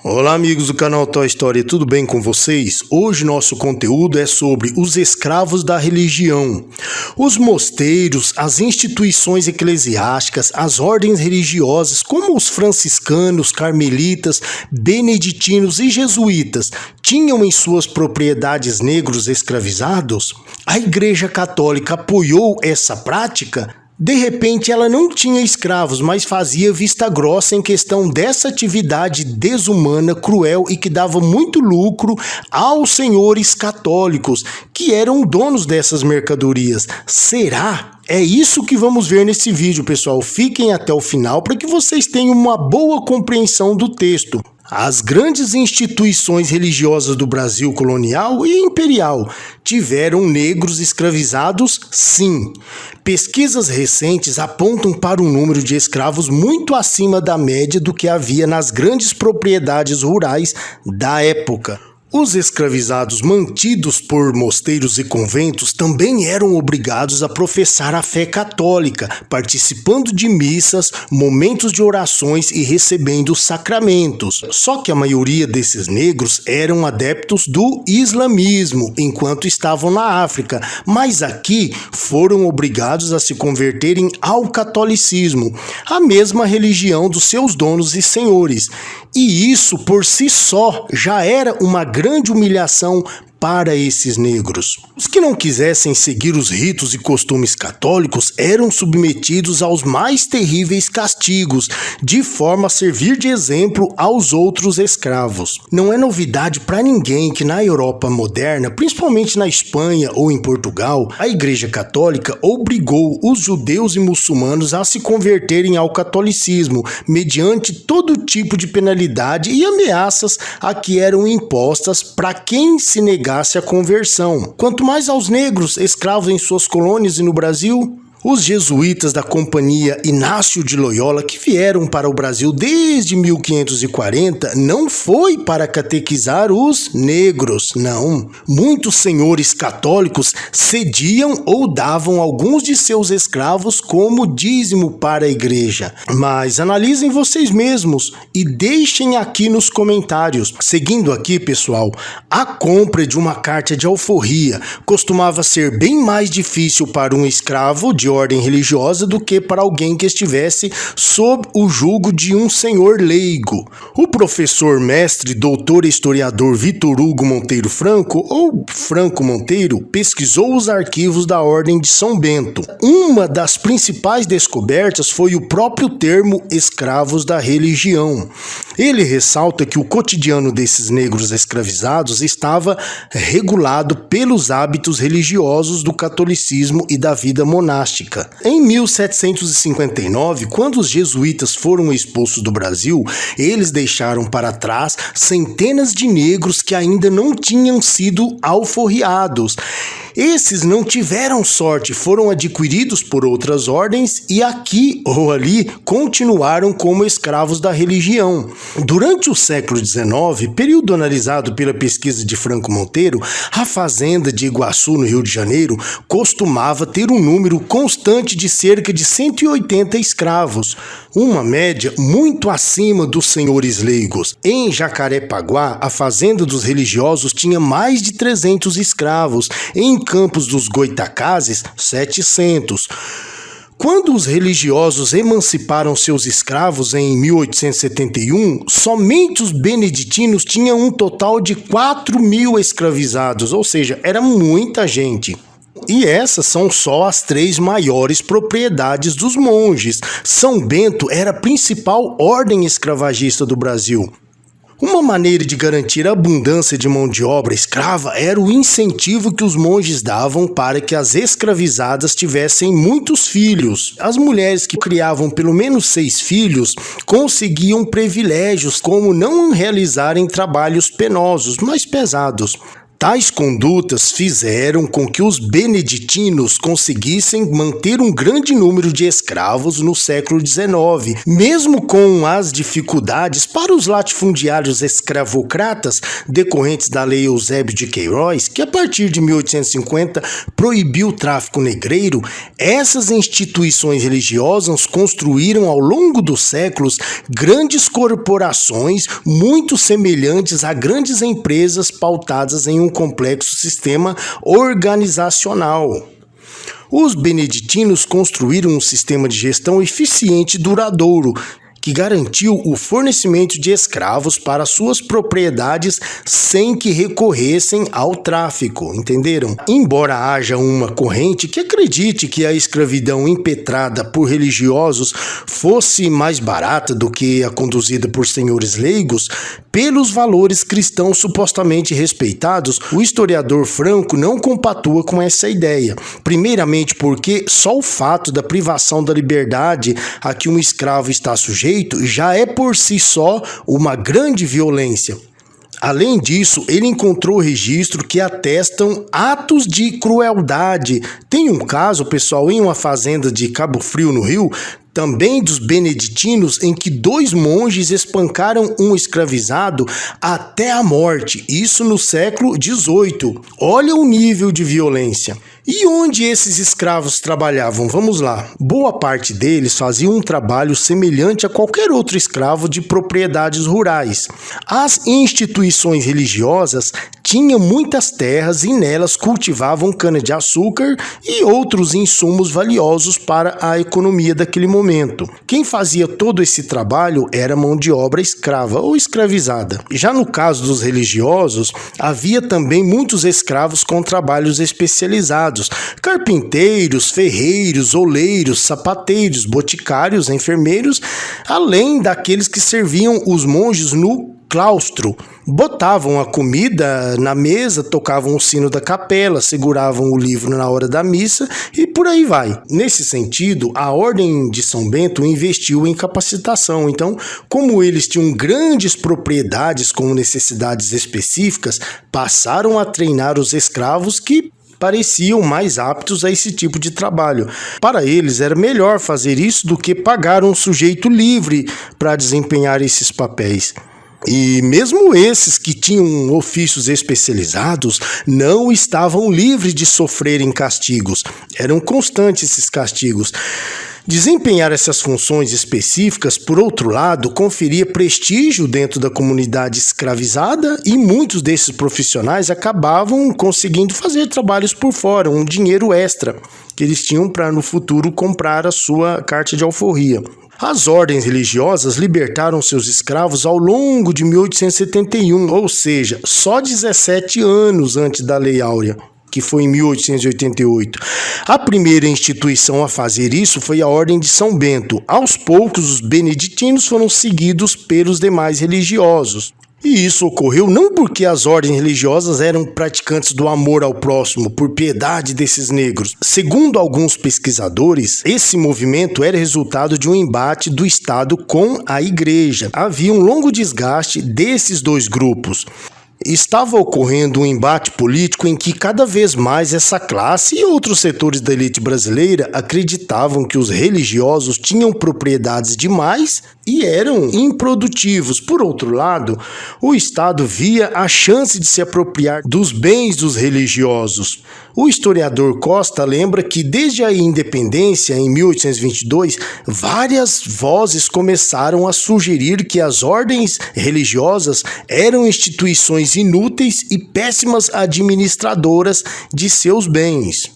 Olá amigos do canal Toy Story, tudo bem com vocês? Hoje nosso conteúdo é sobre os escravos da religião. Os mosteiros, as instituições eclesiásticas, as ordens religiosas como os franciscanos, carmelitas, beneditinos e jesuítas tinham em suas propriedades negros escravizados? A Igreja Católica apoiou essa prática? De repente ela não tinha escravos, mas fazia vista grossa em questão dessa atividade desumana, cruel e que dava muito lucro aos senhores católicos, que eram donos dessas mercadorias. Será? É isso que vamos ver nesse vídeo, pessoal. Fiquem até o final para que vocês tenham uma boa compreensão do texto. As grandes instituições religiosas do Brasil colonial e imperial tiveram negros escravizados, sim. Pesquisas recentes apontam para um número de escravos muito acima da média do que havia nas grandes propriedades rurais da época. Os escravizados mantidos por mosteiros e conventos também eram obrigados a professar a fé católica, participando de missas, momentos de orações e recebendo sacramentos. Só que a maioria desses negros eram adeptos do islamismo, enquanto estavam na África, mas aqui foram obrigados a se converterem ao catolicismo, a mesma religião dos seus donos e senhores. E isso por si só já era uma grande humilhação para esses negros. Os que não quisessem seguir os ritos e costumes católicos eram submetidos aos mais terríveis castigos, de forma a servir de exemplo aos outros escravos. Não é novidade para ninguém que na Europa moderna, principalmente na Espanha ou em Portugal, a Igreja Católica obrigou os judeus e muçulmanos a se converterem ao catolicismo, mediante todo tipo de penalidade e ameaças a que eram impostas para quem se negasse a conversão. Quanto mais aos negros escravos em suas colônias e no Brasil, os jesuítas da Companhia Inácio de Loyola, que vieram para o Brasil desde 1540, não foi para catequizar os negros, não. Muitos senhores católicos cediam ou davam alguns de seus escravos como dízimo para a igreja. Mas analisem vocês mesmos e deixem aqui nos comentários. Seguindo aqui, pessoal, a compra de uma carta de alforria costumava ser bem mais difícil para um escravo de ordem religiosa do que para alguém que estivesse sob o jugo de um senhor leigo. O professor, mestre, doutor e historiador Vitor Hugo Monteiro Franco, ou Franco Monteiro, pesquisou os arquivos da Ordem de São Bento. Uma das principais descobertas foi o próprio termo escravos da religião. Ele ressalta que o cotidiano desses negros escravizados estava regulado pelos hábitos religiosos do catolicismo e da vida monástica. Em 1759, quando os jesuítas foram expulsos do Brasil, eles deixaram para trás centenas de negros que ainda não tinham sido alforriados. Esses não tiveram sorte, foram adquiridos por outras ordens e aqui ou ali continuaram como escravos da religião. Durante o século XIX, período analisado pela pesquisa de Franco Monteiro, a fazenda de Iguaçu, no Rio de Janeiro, costumava ter um número constante de cerca de 180 escravos, uma média muito acima dos senhores leigos. Em Jacarepaguá, a fazenda dos religiosos tinha mais de 300 escravos, em Campos dos Goitacazes, 700. Quando os religiosos emanciparam seus escravos em 1871, somente os beneditinos tinham um total de 4.000 escravizados, ou seja, era muita gente. E essas são só as 3 maiores propriedades dos monges. São Bento era a principal ordem escravagista do Brasil. Uma maneira de garantir a abundância de mão de obra escrava era o incentivo que os monges davam para que as escravizadas tivessem muitos filhos. As mulheres que criavam pelo menos 6 filhos conseguiam privilégios como não realizarem trabalhos penosos, mais pesados. Tais condutas fizeram com que os beneditinos conseguissem manter um grande número de escravos no século XIX, mesmo com as dificuldades para os latifundiários escravocratas decorrentes da Lei Eusébio de Queiroz, que a partir de 1850 proibiu o tráfico negreiro. Essas instituições religiosas construíram ao longo dos séculos grandes corporações muito semelhantes a grandes empresas pautadas em um complexo sistema organizacional. Os beneditinos construíram um sistema de gestão eficiente e duradouro, que garantiu o fornecimento de escravos para suas propriedades sem que recorressem ao tráfico, entenderam? Embora haja uma corrente que acredite que a escravidão impetrada por religiosos fosse mais barata do que a conduzida por senhores leigos, pelos valores cristãos supostamente respeitados, o historiador Franco não compatua com essa ideia. Primeiramente porque só o fato da privação da liberdade a que um escravo está sujeito já é por si só uma grande violência. Além disso, ele encontrou registro que atestam atos de crueldade. Tem um caso, pessoal, em uma fazenda de Cabo Frio, no Rio, também dos beneditinos, em que 2 monges espancaram um escravizado até a morte, isso no século XVIII. Olha o nível de violência. E onde esses escravos trabalhavam? Vamos lá. Boa parte deles faziam um trabalho semelhante a qualquer outro escravo de propriedades rurais. As instituições religiosas tinham muitas terras e nelas cultivavam cana-de-açúcar e outros insumos valiosos para a economia daquele momento. Quem fazia todo esse trabalho era mão de obra escrava ou escravizada. Já no caso dos religiosos, havia também muitos escravos com trabalhos especializados: carpinteiros, ferreiros, oleiros, sapateiros, boticários, enfermeiros, além daqueles que serviam os monges no claustro. Botavam a comida na mesa, tocavam o sino da capela, seguravam o livro na hora da missa e por aí vai. Nesse sentido, a Ordem de São Bento investiu em capacitação. Então, como eles tinham grandes propriedades com necessidades específicas, passaram a treinar os escravos que pareciam mais aptos a esse tipo de trabalho. Para eles era melhor fazer isso do que pagar um sujeito livre para desempenhar esses papéis. E mesmo esses que tinham ofícios especializados não estavam livres de sofrerem castigos. Eram constantes esses castigos. Desempenhar essas funções específicas, por outro lado, conferia prestígio dentro da comunidade escravizada e muitos desses profissionais acabavam conseguindo fazer trabalhos por fora, um dinheiro extra que eles tinham para no futuro comprar a sua carta de alforria. As ordens religiosas libertaram seus escravos ao longo de 1871, ou seja, só 17 anos antes da Lei Áurea, que foi em 1888. A primeira instituição a fazer isso foi a Ordem de São Bento. Aos poucos, os beneditinos foram seguidos pelos demais religiosos. E isso ocorreu não porque as ordens religiosas eram praticantes do amor ao próximo, por piedade desses negros. Segundo alguns pesquisadores, esse movimento era resultado de um embate do Estado com a Igreja. Havia um longo desgaste desses 2 grupos. Estava ocorrendo um embate político em que cada vez mais essa classe e outros setores da elite brasileira acreditavam que os religiosos tinham propriedades demais e eram improdutivos. Por outro lado, o Estado via a chance de se apropriar dos bens dos religiosos. O historiador Costa lembra que desde a independência, em 1822, várias vozes começaram a sugerir que as ordens religiosas eram instituições inúteis e péssimas administradoras de seus bens.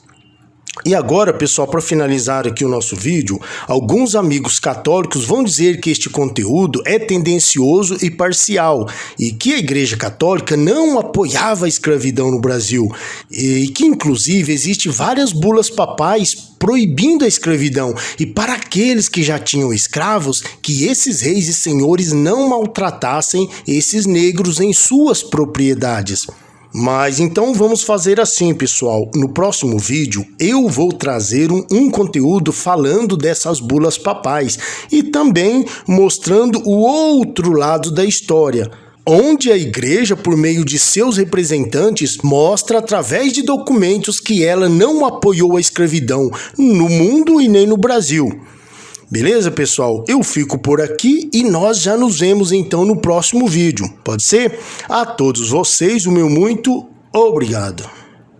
E agora, pessoal, para finalizar aqui o nosso vídeo, alguns amigos católicos vão dizer que este conteúdo é tendencioso e parcial e que a Igreja Católica não apoiava a escravidão no Brasil e que, inclusive, existem várias bulas papais proibindo a escravidão e para aqueles que já tinham escravos, que esses reis e senhores não maltratassem esses negros em suas propriedades. Mas então vamos fazer assim, pessoal. No próximo vídeo eu vou trazer um conteúdo falando dessas bulas papais e também mostrando o outro lado da história. onde a igreja, por meio de seus representantes, mostra através de documentos que ela não apoiou a escravidão no mundo e nem no Brasil. Beleza, pessoal? Eu fico por aqui e nós já nos vemos então no próximo vídeo. Pode ser? A todos vocês, o meu muito obrigado.